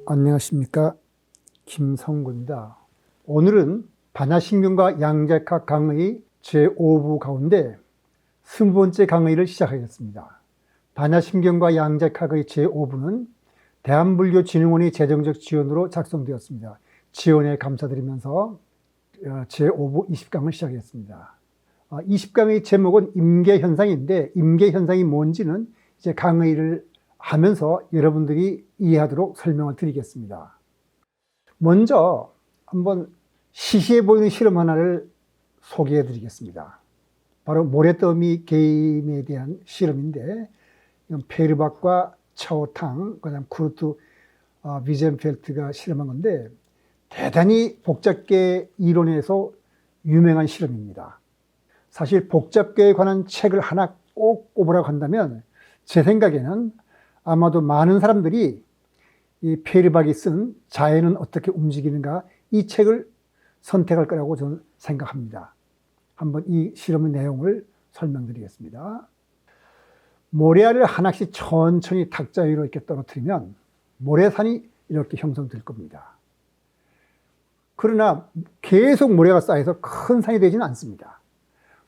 안녕하십니까, 김성구입니다. 오늘은 반야신경과 양자역학 강의 제5부 가운데 20번째 강의를 시작하겠습니다. 반야신경과 양자역학의 제5부는 대한불교진흥원의 재정적 지원으로 작성되었습니다. 지원에 감사드리면서 제5부 20강을 시작하겠습니다. 20강의 제목은 임계현상인데, 임계현상이 뭔지는 이제 강의를 하면서 여러분들이 이해하도록 설명을 드리겠습니다. 먼저 한번 시시해 보이는 실험 하나를 소개해 드리겠습니다. 바로 모래더미 게임에 대한 실험인데, 이건 페르박과 차오탕, 그다음 쿠르트 위젠펠트가 실험한 건데, 대단히 복잡계 이론에서 유명한 실험입니다. 사실 복잡계에 관한 책을 하나 꼭 꼽으라고 한다면 제 생각에는 아마도 많은 사람들이 이 페르박이 쓴 자연은 어떻게 움직이는가, 이 책을 선택할 거라고 저는 생각합니다. 한번 이 실험의 내용을 설명드리겠습니다. 모래알을 하나씩 천천히 탁자 위로 이렇게 떨어뜨리면 모래산이 이렇게 형성될 겁니다. 그러나 계속 모래가 쌓여서 큰 산이 되지는 않습니다.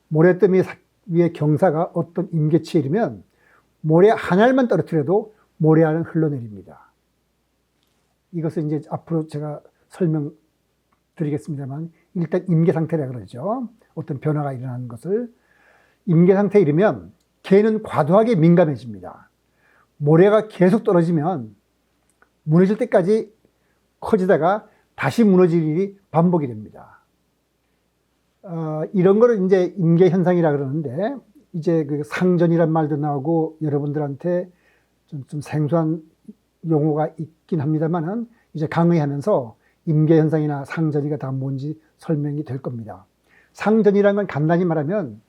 모래더미 위에 경사가 어떤 임계치에 이르면 모래 한 알만 떨어뜨려도 모래알은 흘러내립니다. 이것을 이제 앞으로 제가 설명드리겠습니다만, 일단 임계 상태라 그러죠. 어떤 변화가 일어나는 것을. 임계 상태에 이르면 개는 과도하게 민감해집니다. 모래가 계속 떨어지면 무너질 때까지 커지다가 다시 무너질 일이 반복이 됩니다. 이런 거를 이제 임계 현상이라 그러는데, 이제 그 상전이란 말도 나오고 여러분들한테 좀 생소한 용어가 있긴 합니다만은, 이제 강의하면서 임계 현상이나 상전이가 다 뭔지 설명이 될 겁니다. 상전이라는 건 간단히 말하면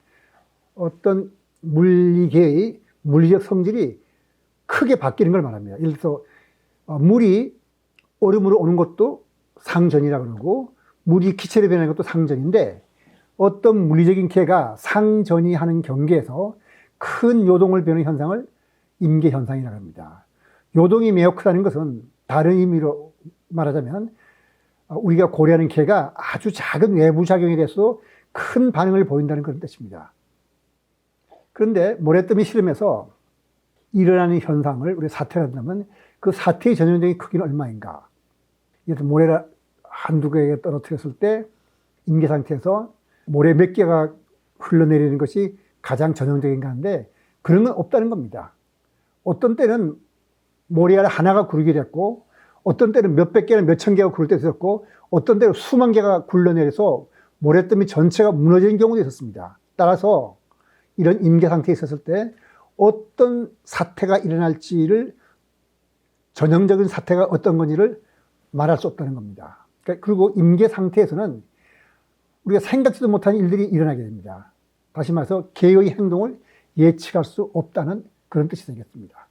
어떤 물리계의 물리적 성질이 크게 바뀌는 걸 말합니다. 예를 들어서 물이 얼음으로 오는 것도 상전이라고 그러고, 물이 기체로 변하는 것도 상전인데, 어떤 물리적인 계가 상전이하는 경계에서 큰 요동을 벼는 현상을 임계현상이라고 합니다. 요동이 매우 크다는 것은 다른 의미로 말하자면 우리가 고려하는 계가 아주 작은 외부 작용에 대해서 큰 반응을 보인다는 그런 뜻입니다. 그런데 모래더미 실험에서 일어나는 현상을 우리가 사태라 한다면 그 사태의 전형적인 크기는 얼마인가? 예를 들어 모래를 한두 개 떨어뜨렸을 때 임계 상태에서 모래 몇 개가 흘러내리는 것이 가장 전형적인가 하는데, 그런 건 없다는 겁니다. 어떤 때는 모래알 하나가 구르게 됐고, 어떤 때는 몇백 개나 몇천 개가 구를 때도 있었고, 어떤 때는 수만 개가 굴러내려서 모래더미 전체가 무너지는 경우도 있었습니다. 따라서 이런 임계 상태에 있었을 때 어떤 사태가 일어날지를, 전형적인 사태가 어떤 건지를 말할 수 없다는 겁니다. 그리고 임계 상태에서는 우리가 생각지도 못한 일들이 일어나게 됩니다. 다시 말해서 개의 행동을 예측할 수 없다는 그런 뜻이 되겠습니다.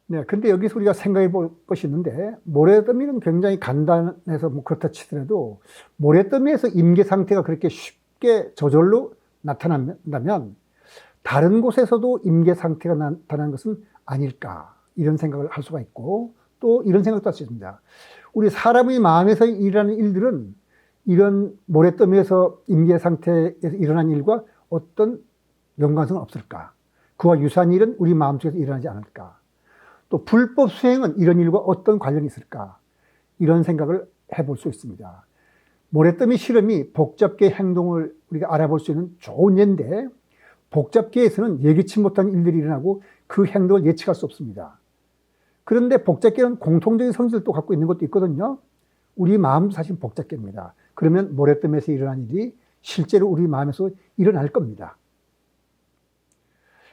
네, 근데 여기서 우리가 생각해 볼 것이 있는데, 모래더미는 굉장히 간단해서 뭐 그렇다 치더라도 모래더미에서 임계 상태가 그렇게 쉽게 저절로 나타난다면 다른 곳에서도 임계 상태가 나타나는 것은 아닐까, 이런 생각을 할 수가 있고, 또 이런 생각도 할 수 있습니다. 우리 사람의 마음에서 일어나는 일들은 이런 모래더미에서 임계 상태에서 일어난 일과 어떤 연관성은 없을까? 그와 유사한 일은 우리 마음속에서 일어나지 않을까? 또 불법 수행은 이런 일과 어떤 관련이 있을까? 이런 생각을 해볼 수 있습니다. 모래더미 실험이 복잡계 행동을 우리가 알아볼 수 있는 좋은 예인데, 복잡계에서는 예기치 못한 일들이 일어나고 그 행동을 예측할 수 없습니다. 그런데 복잡계는 공통적인 성질도 갖고 있는 것도 있거든요. 우리 마음도 사실 복잡계입니다. 그러면 모래더미에서 일어난 일이 실제로 우리 마음에서 일어날 겁니다.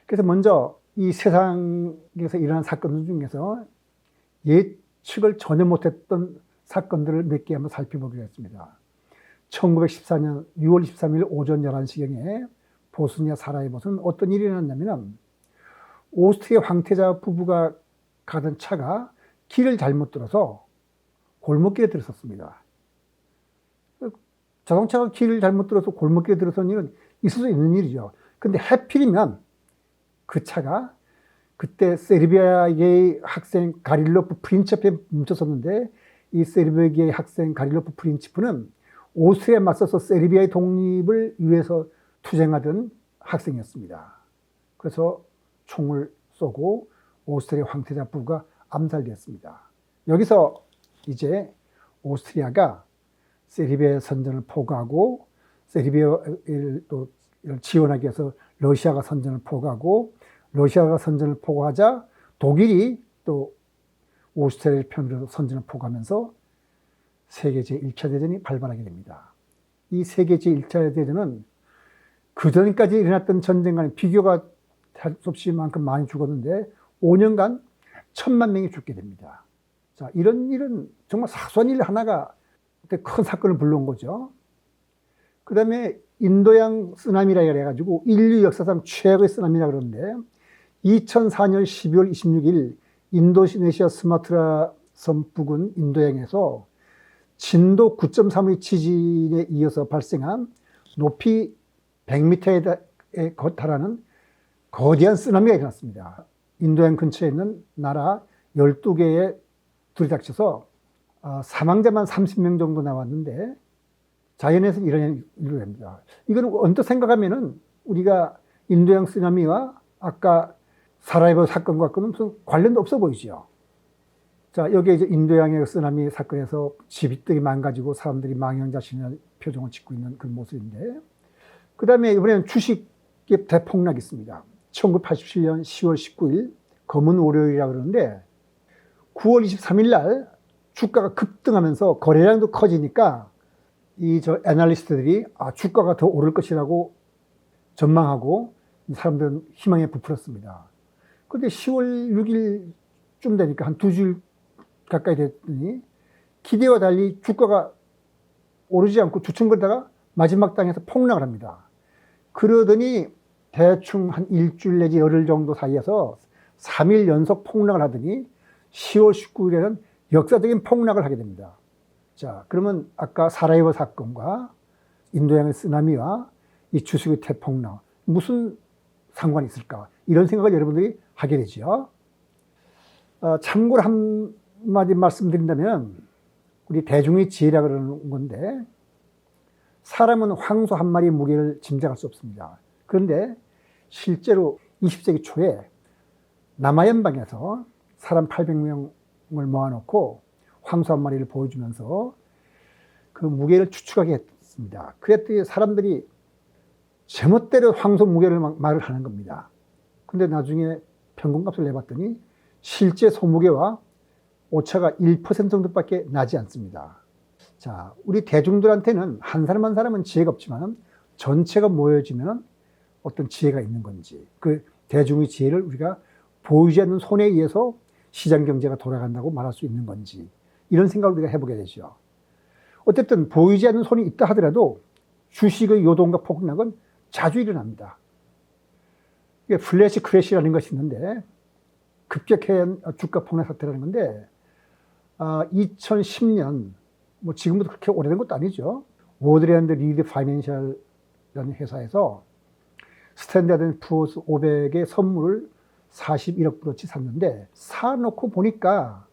그래서 먼저 이 세상에서 일어난 사건들 중에서 예측을 전혀 못했던 사건들을 몇 개 한번 살펴보기로 했습니다. 1914년 6월 23일 오전 11시경에 보스니아 사라예보에서는 어떤 일이 일어났냐면, 오스트리아 황태자 부부가 가던 차가 길을 잘못 들어서 골목길에 들어섰습니다. 자동차가 길을 잘못 들어서 골목길에 들어선 일은 있을 수 있는 일이죠. 근데 하필이면 그 차가 그때 세르비아의 학생 가릴로프 프린치프에 뭉쳤었는데 이 세르비아의 학생 가릴로프 프린치프는 오스트리아에 맞서서 세르비아의 독립을 위해서 투쟁하던 학생이었습니다. 그래서 총을 쏘고 오스트리아 황태자 부부가 암살되었습니다. 여기서 이제 오스트리아가 세르비아의 선전을 포기하고 세르비아를 또 지원하기 위해서 러시아가 선전을 포기하고 러시아가 선전을 포기하자 독일이 또 오스트리아를 편으로 선전을 포기하면서 세계 제1차 대전이 발발하게 됩니다. 이 세계 제1차 대전은 그 전까지 일어났던 전쟁과는 비교가 할 수 없이 만큼 많이 죽었는데 5년간 1,000만 명이 죽게 됩니다. 자, 이런 일은 정말 사소한 일 하나가 큰 사건을 불러온 거죠. 그 다음에 인도양 쓰나미라 해가지고 인류 역사상 최악의 쓰나미라 그러는데 2004년 12월 26일 인도네시아 스마트라 섬 부근 인도양에서 진도 9.3의 지진에 이어서 발생한 높이 100m에 달하는 거대한 쓰나미가 일어났습니다. 인도양 근처에 있는 나라 12개에 들이닥쳐서 사망자만 30명 정도 나왔는데 자연에서는 이런 일을 합니다. 이거는 언뜻 생각하면은 우리가 인도양 쓰나미와 아까 사라예보 사건과는 무슨 관련도 없어 보이죠. 자, 여기에 이제 인도양의 쓰나미 사건에서 집들이 망가지고 사람들이 망연자실한 표정을 짓고 있는 그런 모습인데, 그 다음에 이번에는 주식의 대폭락이 있습니다. 1987년 10월 19일 검은 월요일이라고 그러는데 9월 23일 날 주가가 급등하면서 거래량도 커지니까 애널리스트들이 주가가 더 오를 것이라고 전망하고 사람들은 희망에 부풀었습니다. 그런데 10월 6일쯤 되니까 한 2주일 가까이 됐더니 기대와 달리 주가가 오르지 않고 주춤거리다가 마지막 당에서 폭락을 합니다. 그러더니 대충 한 일주일 내지 열흘 정도 사이에서 3일 연속 폭락을 하더니 10월 19일에는 역사적인 폭락을 하게 됩니다. 자, 그러면 아까 사라예보 사건과 인도양의 쓰나미와 이 주식의 대폭락 무슨 상관이 있을까? 이런 생각을 여러분들이 하게 되죠. 참고로 한마디 말씀드린다면 우리 대중의 지혜라 그러는 건데 사람은 황소 한 마리의 무게를 짐작할 수 없습니다. 그런데 실제로 20세기 초에 남아연방에서 사람 800명을 모아놓고 황소 한 마리를 보여주면서 그 무게를 추측하게 했습니다. 그랬더니 사람들이 제멋대로 황소 무게를 말을 하는 겁니다. 근데 나중에 평균값을 내봤더니 실제 소무게와 오차가 1% 정도밖에 나지 않습니다. 자, 우리 대중들한테는 한 사람 한 사람은 지혜가 없지만 전체가 모여지면 어떤 지혜가 있는 건지, 그 대중의 지혜를 우리가 보이지 않는 손에 의해서 시장 경제가 돌아간다고 말할 수 있는 건지, 이런 생각을 우리가 해보게 되죠. 어쨌든 보이지 않는 손이 있다 하더라도 주식의 요동과 폭락은 자주 일어납니다. 이게 플래시 크래시라는 것이 있는데 급격한 주가 폭락 사태라는 건데 2010년 뭐 지금부터 그렇게 오래된 것도 아니죠. 워드랜드 리드 파이낸셜이라는 회사에서 스탠다드 앤 푸어스 500의 선물을 41억 불어치 샀는데 사놓고 보니까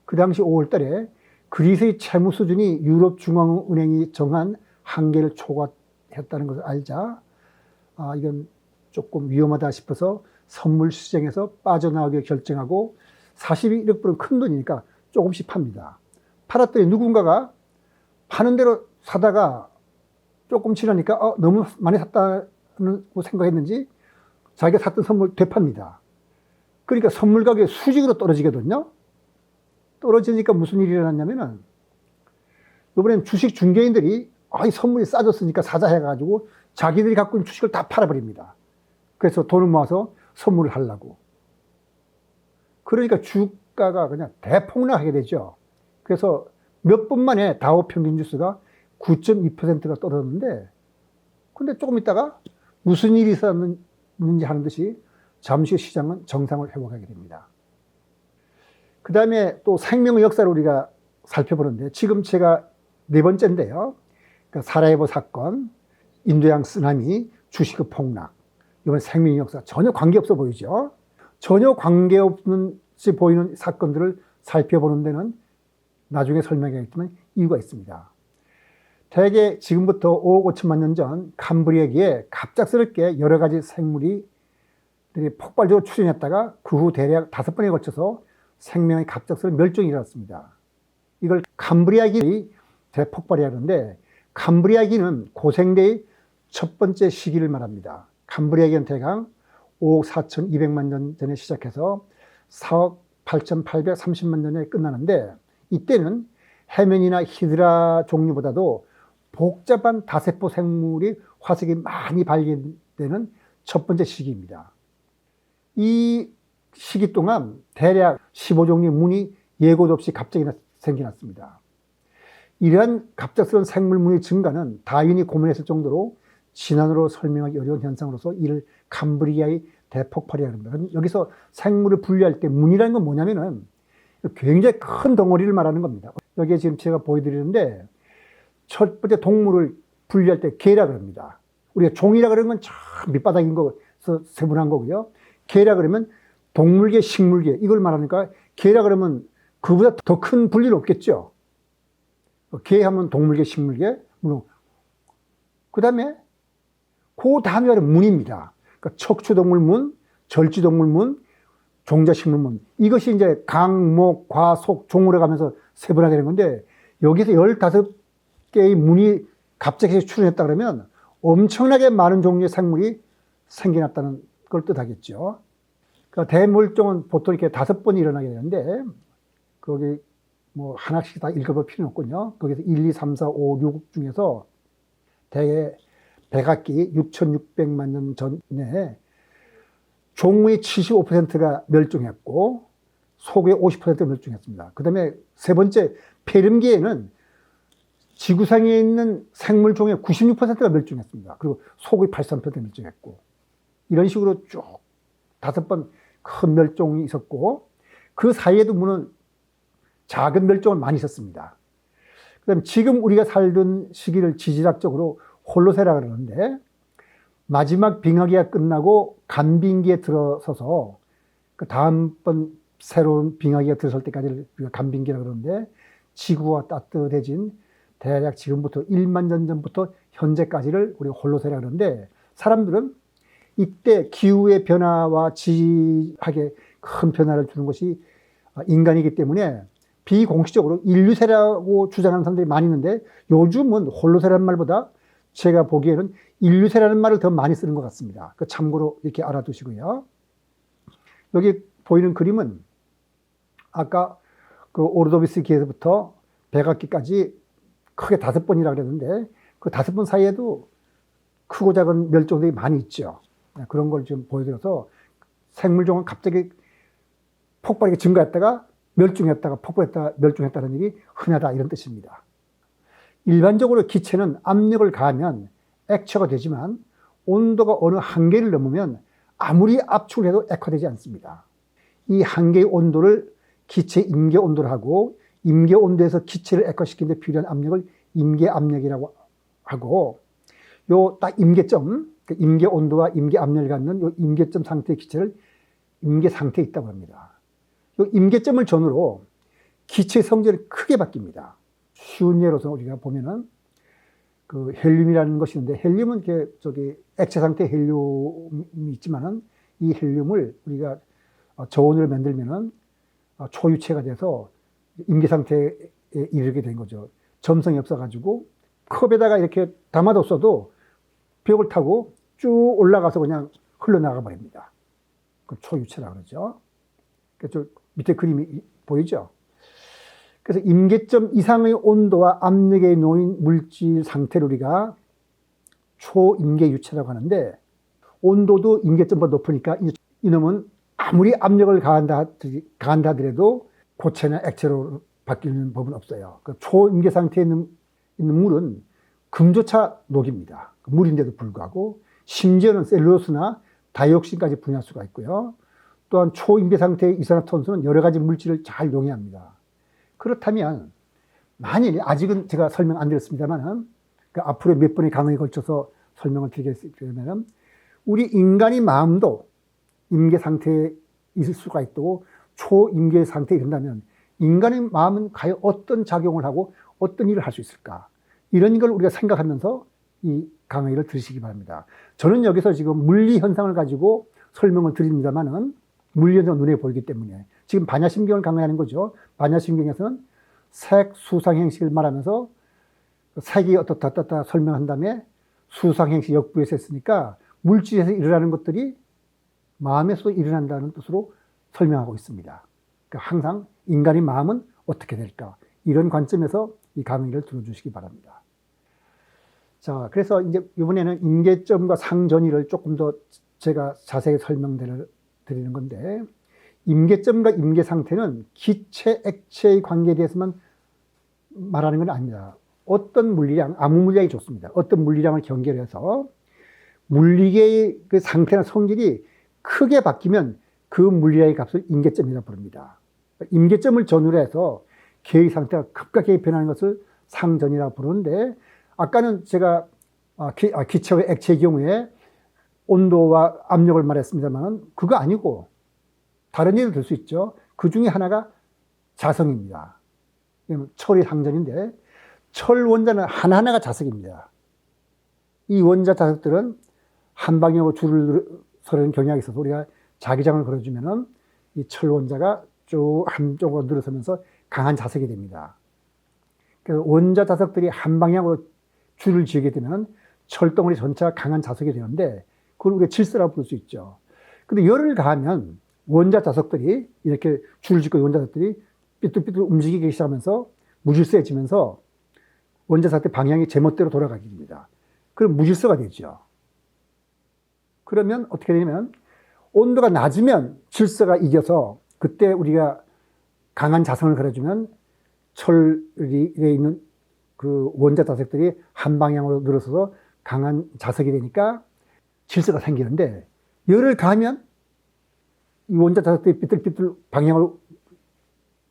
그 당시 5월 달에 그리스의 채무 수준이 유럽 중앙은행이 정한 한계를 초과했다는 것을 알자 이건 조금 위험하다 싶어서 선물 시장에서 빠져나오기로 결정하고 41억 불은 큰 돈이니까 조금씩 팝니다. 팔았더니 누군가가 파는 대로 사다가 조금 지나니까 너무 많이 샀다고 생각했는지 자기가 샀던 선물 되팝니다. 그러니까 선물 가격이 수직으로 떨어지거든요. 떨어지니까 무슨 일이 일어났냐면은 이번엔 주식 중개인들이 이 선물이 싸졌으니까 사자 해가지고 자기들이 갖고 있는 주식을 다 팔아버립니다. 그래서 돈을 모아서 선물을 하려고. 그러니까 주가가 그냥 대폭락하게 되죠. 그래서 몇 분 만에 다우 평균 지수가 9.2%가 떨어졌는데, 근데 조금 있다가 무슨 일이 있었는지 하는 듯이 잠시 시장은 정상을 회복하게 됩니다. 그 다음에 또 생명의 역사를 우리가 살펴보는데, 지금 제가 네 번째인데요. 그러니까 사라예보 사건, 인도양 쓰나미, 주식의 폭락. 이번 생명 역사 전혀 관계없어 보이죠. 전혀 관계없이 보이는 사건들을 살펴보는 데는 나중에 설명하겠지만 이유가 있습니다. 대개 지금부터 5억 5천만 년 전 감브리아기에 갑작스럽게 여러 가지 생물이 폭발적으로 출현했다가 그 후 대략 5번에 걸쳐서 생명의 갑작스러운 멸종이 일어났습니다. 이걸 감브리아기의 대폭발이라 하는데, 감브리아기는 고생대의 첫 번째 시기를 말합니다. 감브리아기는 대강 5억 4,200만 년 전에 시작해서 4억 8,830만 년에 끝나는데, 이때는 해면이나 히드라 종류보다도 복잡한 다세포 생물이 화석이 많이 발견되는 첫 번째 시기입니다. 이 시기 동안 대략 15종류의 문이 예고도 없이 갑자기 생겨났습니다. 이러한 갑작스러운 생물문의 증가는 다윈이 고민했을 정도로 진화론으로 설명하기 어려운 현상으로서 이를 감브리아의 대폭발이라고 합니다. 여기서 생물을 분류할 때 문이라는 건 뭐냐면은 굉장히 큰 덩어리를 말하는 겁니다. 여기에 지금 제가 보여드리는데, 첫 번째 동물을 분류할 때 개라 그럽니다. 우리가 종이라 그러는 건 참 밑바닥인 거서 세분한 거고요. 개라 그러면 동물계, 식물계 이걸 말하니까, 개라 그러면 그보다 더 큰 분류는 없겠죠. 개 하면 동물계, 식물계, 물론. 그 다음에 그 다음에 문입니다. 그러니까 척추동물문, 절지동물문, 종자식물문. 이것이 이제 강, 목, 과, 속, 종으로 가면서 세분화되는 되는 건데, 여기서 15개의 문이 갑자기 출현했다 그러면 엄청나게 많은 종류의 생물이 생겨났다는 걸 뜻하겠죠. 그러니까 대멸종은 보통 이렇게 5번이 일어나게 되는데, 거기 뭐 하나씩 다 읽어볼 필요는 없군요. 거기서 1, 2, 3, 4, 5, 6 중에서 대개 백악기 6,600만 년 전에 종의 75%가 멸종했고 소의 50%가 멸종했습니다. 그 다음에 세 번째 페름기에는 지구상에 있는 생물종의 96%가 멸종했습니다. 그리고 소의 83%가 멸종했고, 이런 식으로 쭉 5번 큰 멸종이 있었고, 그 사이에도 물론 작은 멸종은 많이 있었습니다. 그 다음에 지금 우리가 살던 시기를 지질학적으로 홀로세라 그러는데, 마지막 빙하기가 끝나고 간빙기에 들어서서 그 다음번 새로운 빙하기가 들어설 때까지를 우리가 간빙기라고 그러는데, 지구가 따뜻해진 대략 지금부터 1만 년 전부터 현재까지를 우리가 홀로세라 그러는데, 사람들은 이때 기후의 변화와 지질학에 큰 변화를 주는 것이 인간이기 때문에 비공식적으로 인류세라고 주장하는 사람들이 많이 있는데, 요즘은 홀로세라는 말보다 제가 보기에는 인류세라는 말을 더 많이 쓰는 것 같습니다. 그 참고로 이렇게 알아두시고요. 여기 보이는 그림은 아까 그 오르도비스기에서부터 백악기까지 크게 5번이라고 그랬는데, 그 5번 사이에도 크고 작은 멸종들이 많이 있죠. 그런 걸 좀 보여드려서 생물종은 갑자기 폭발하게 증가했다가 멸종했다가 폭발했다가 멸종했다는 일이 흔하다, 이런 뜻입니다. 일반적으로 기체는 압력을 가하면 액체가 되지만 온도가 어느 한계를 넘으면 아무리 압축을 해도 액화되지 않습니다. 이 한계의 온도를 기체 임계 온도를 하고, 임계 온도에서 기체를 액화시키는 데 필요한 압력을 임계 압력이라고 하고, 요 딱 임계점, 임계 온도와 임계 압력을 갖는 요 임계점 상태의 기체를 임계 상태에 있다고 합니다. 요 임계점을 전후로 기체의 성질이 크게 바뀝니다. 쉬운 예로서 우리가 보면은 그 헬륨이라는 것이 있는데, 헬륨은 액체 상태의 헬륨이 있지만은 이 헬륨을 우리가 저온으로 만들면은 초유체가 돼서 임계 상태에 이르게 된 거죠. 점성이 없어가지고 컵에다가 이렇게 담아뒀어도 벽을 타고 쭉 올라가서 그냥 흘러나가 버립니다. 그 초유체라 그러죠. 그래서 밑에 그림이 보이죠? 그래서 임계점 이상의 온도와 압력에 놓인 물질 상태를 우리가 초임계유체라고 하는데, 온도도 임계점보다 높으니까 이놈은 아무리 압력을 가한다 하더라도 고체나 액체로 바뀌는 법은 없어요. 그 초임계 상태에 있는 물은 금조차 녹입니다. 물인데도 불구하고, 심지어는 셀룰로스나 다이옥신까지 분해할 수가 있고요. 또한 초임계 상태의 이산화탄소는 여러 가지 물질을 잘 용해합니다. 그렇다면 만일, 아직은 제가 설명 안 드렸습니다만, 그 앞으로 몇 번의 강의에 걸쳐서 설명을 드리겠습니다만, 우리 인간의 마음도 임계 상태에 있을 수가 있고 초임계 상태에 이른다면 인간의 마음은 과연 어떤 작용을 하고 어떤 일을 할 수 있을까? 이런 걸 우리가 생각하면서 이 강의를 들으시기 바랍니다. 저는 여기서 지금 물리 현상을 가지고 설명을 드립니다만은 물리 현상은 눈에 보이기 때문에 지금 반야심경을 강의하는 거죠. 반야심경에서는 색, 수상, 행식을 말하면서 색이 어떻다 설명한 다음에 수상, 행식, 역부에서 했으니까 물질에서 일어나는 것들이 마음에서 일어난다는 뜻으로 설명하고 있습니다. 그러니까 항상 인간의 마음은 어떻게 될까? 이런 관점에서 이 강의를 들어주시기 바랍니다. 자, 그래서 이제 이번에는 임계점과 상전이를 조금 더 제가 자세히 설명드리는 건데, 임계점과 임계 상태는 기체, 액체의 관계에 대해서만 말하는 건 아닙니다. 어떤 물리량, 아무 물리량이 좋습니다. 어떤 물리량을 경계해서 물리계의 그 상태나 성질이 크게 바뀌면 그 물리량의 값을 임계점이라고 부릅니다. 임계점을 전후로 해서 계의 상태가 급격하게 변하는 것을 상전이라고 부르는데, 아까는 제가 기체와 액체의 경우에 온도와 압력을 말했습니다만 그거 아니고 다른 예를 들 수 있죠. 그 중에 하나가 자성입니다. 철이 상전인데 철 원자는 하나하나가 자석입니다. 이 원자 자석들은 한 방향으로 줄을 서는 경향이 있어서 우리가 자기장을 걸어주면은 이 철 원자가 쭉 한쪽으로 늘어서면서 강한 자석이 됩니다. 그래서 원자 자석들이 한 방향으로 줄을 지게 되면 철덩어리 전체가 강한 자석이 되는데 그걸 우리가 질서라고 부를 수 있죠. 근데 열을 가하면 원자 자석들이 이렇게 줄을 짓고 원자 자석들이 삐뚤삐뚤 움직이기 시작하면서 무질서해지면서 원자 자석의 방향이 제멋대로 돌아가게 됩니다. 그럼 무질서가 되죠. 그러면 어떻게 되냐면 온도가 낮으면 질서가 이겨서 그때 우리가 강한 자성을 걸어주면 철에 있는 그 원자 자석들이 한 방향으로 늘어서서 강한 자석이 되니까 질서가 생기는데 열을 가하면 이 원자 자석들이 삐뚤삐뚤 방향으로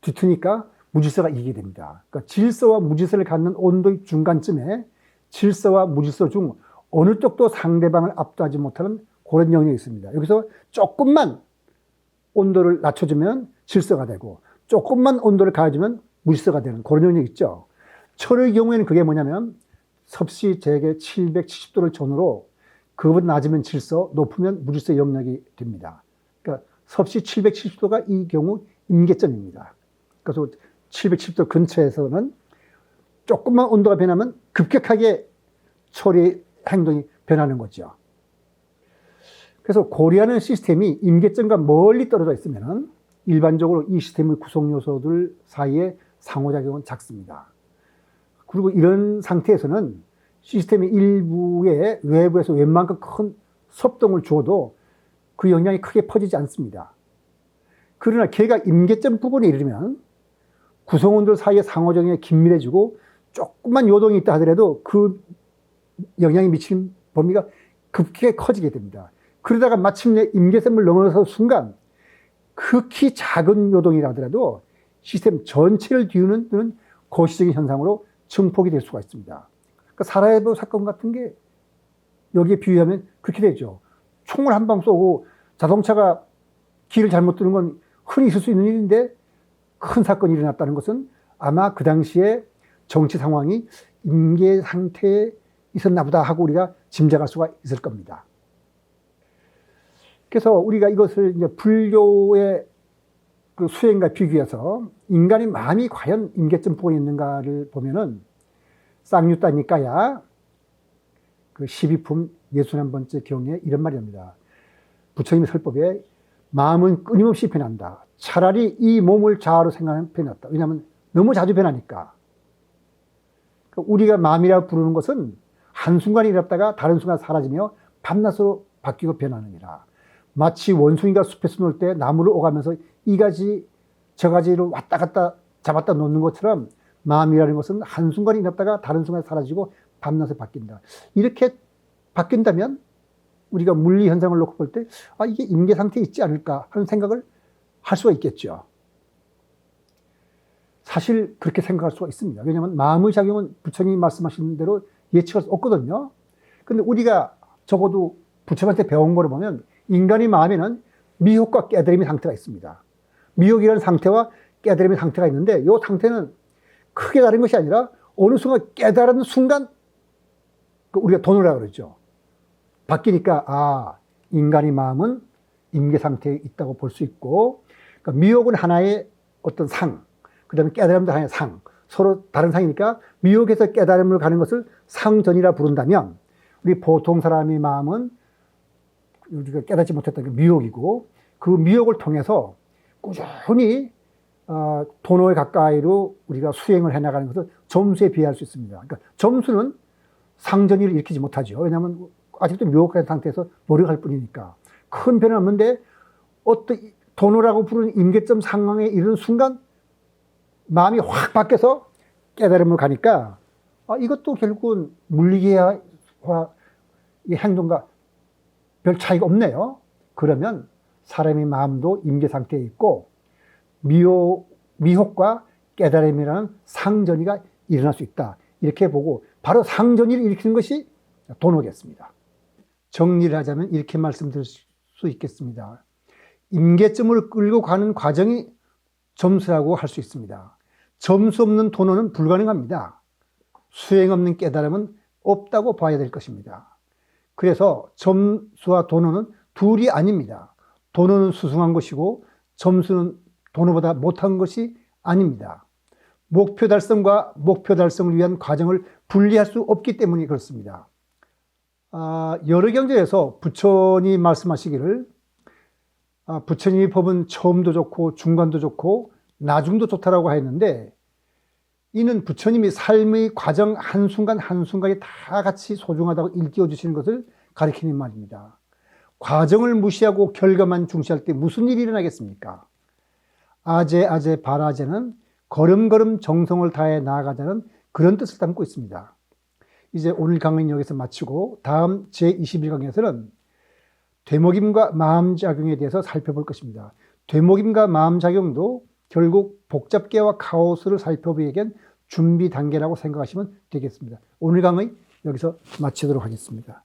뒤트니까 무질서가 이기게 됩니다. 그러니까 질서와 무질서를 갖는 온도의 중간쯤에 질서와 무질서 중 어느 쪽도 상대방을 압도하지 못하는 그런 영역이 있습니다. 여기서 조금만 온도를 낮춰주면 질서가 되고 조금만 온도를 가해주면 무질서가 되는 그런 영역이 있죠. 철의 경우에는 그게 뭐냐면 섭씨 제게 770도를 전후로 그것보다 낮으면 질서, 높으면 무질서 영역이 됩니다. 그러니까 섭씨 770도가 이 경우 임계점입니다. 그래서 770도 근처에서는 조금만 온도가 변하면 급격하게 철의 행동이 변하는 거죠. 그래서 고리하는 시스템이 임계점과 멀리 떨어져 있으면 일반적으로 이 시스템의 구성 요소들 사이에 상호작용은 작습니다. 그리고 이런 상태에서는 시스템의 일부에 외부에서 웬만큼 큰 섭동을 주어도 그 영향이 크게 퍼지지 않습니다. 그러나 걔가 임계점 부분에 이르면 구성원들 사이의 상호작용이 긴밀해지고 조금만 요동이 있다 하더라도 그 영향이 미치는 범위가 급격하게 커지게 됩니다. 그러다가 마침내 임계점을 넘어서 순간 극히 작은 요동이라 하더라도 시스템 전체를 뒤우는 거시적인 현상으로 증폭이 될 수가 있습니다. 그러니까 사라예보 사건 같은 게 여기에 비유하면 그렇게 되죠. 총을 한 방 쏘고 자동차가 길을 잘못 두는 건 흔히 있을 수 있는 일인데 큰 사건이 일어났다는 것은 아마 그 당시에 정치 상황이 임계 상태에 있었나 보다 하고 우리가 짐작할 수가 있을 겁니다. 그래서 우리가 이것을 이제 불교의 그 수행과 비교해서 인간의 마음이 과연 임계점 부분에 있는가를 보면은 쌍유따니까야 그 12품 61번째 경에 이런 말이 납니다. 부처님의 설법에 마음은 끊임없이 변한다. 차라리 이 몸을 자아로 생각하면 변했다. 왜냐하면 너무 자주 변하니까. 우리가 마음이라고 부르는 것은 한순간에 일었다가 다른 순간 사라지며 밤낮으로 바뀌고 변하느니라. 마치 원숭이가 숲에서 놀 때 나무를 오가면서 이 가지 저 가지로 왔다 갔다 잡았다 놓는 것처럼 마음이라는 것은 한순간에 일었다가 다른 순간에 사라지고 밤낮에 바뀐다. 이렇게 바뀐다면 우리가 물리 현상을 놓고 볼 때 이게 임계 상태에 있지 않을까 하는 생각을 할 수가 있겠죠. 사실 그렇게 생각할 수가 있습니다. 왜냐하면 마음의 작용은 부처님이 말씀하신 대로 예측할 수 없거든요. 근데 우리가 적어도 부처한테 배운 거를 보면 인간의 마음에는 미혹과 깨달음의 상태가 있습니다. 미혹이라는 상태와 깨달음의 상태가 있는데 이 상태는 크게 다른 것이 아니라 어느 순간 깨달은 순간 우리가 도노라고 그러죠. 바뀌니까 인간의 마음은 임계 상태에 있다고 볼 수 있고, 그러니까 미혹은 하나의 어떤 상, 그 다음에 깨달음도 하나의 상, 서로 다른 상이니까 미혹에서 깨달음을 가는 것을 상전이라 부른다면 우리 보통 사람의 마음은 우리가 깨닫지 못했던 게 미혹이고, 그 미혹을 통해서 꾸준히 도노에 가까이로 우리가 수행을 해나가는 것을 점수에 비할 수 있습니다. 그러니까 점수는 상전이를 일으키지 못하죠. 왜냐하면 아직도 미혹한 상태에서 노력할 뿐이니까. 큰 변화는 없는데 어떤 도노라고 부르는 임계점 상황에 이르는 순간 마음이 확 바뀌어서 깨달음을 가니까 이것도 결국은 물리계와 행동과 별 차이가 없네요. 그러면 사람의 마음도 임계 상태에 있고 미혹과 깨달음이라는 상전이가 일어날 수 있다. 이렇게 보고 바로 상전이를 일으키는 것이 도노겠습니다. 정리를 하자면 이렇게 말씀드릴 수 있겠습니다. 임계점을 끌고 가는 과정이 점수라고 할 수 있습니다. 점수 없는 도노는 불가능합니다. 수행 없는 깨달음은 없다고 봐야 될 것입니다. 그래서 점수와 도노는 둘이 아닙니다. 도노는 수승한 것이고 점수는 도노보다 못한 것이 아닙니다. 목표 달성과 목표 달성을 위한 과정을 분리할 수 없기 때문에 그렇습니다. 여러 경전에서 부처님이 말씀하시기를 부처님의 법은 처음도 좋고 중간도 좋고 나중도 좋다라고 했는데, 이는 부처님이 삶의 과정 한순간 한순간이 다 같이 소중하다고 일깨워 주시는 것을 가리키는 말입니다. 과정을 무시하고 결과만 중시할 때 무슨 일이 일어나겠습니까? 아제 바라제는 걸음걸음 정성을 다해 나아가자는 그런 뜻을 담고 있습니다. 이제 오늘 강의는 여기서 마치고 다음 제21강에서는 되먹임과 마음작용에 대해서 살펴볼 것입니다. 되먹임과 마음작용도 결국 복잡계와 카오스를 살펴보기 위한 준비 단계라고 생각하시면 되겠습니다. 오늘 강의 여기서 마치도록 하겠습니다.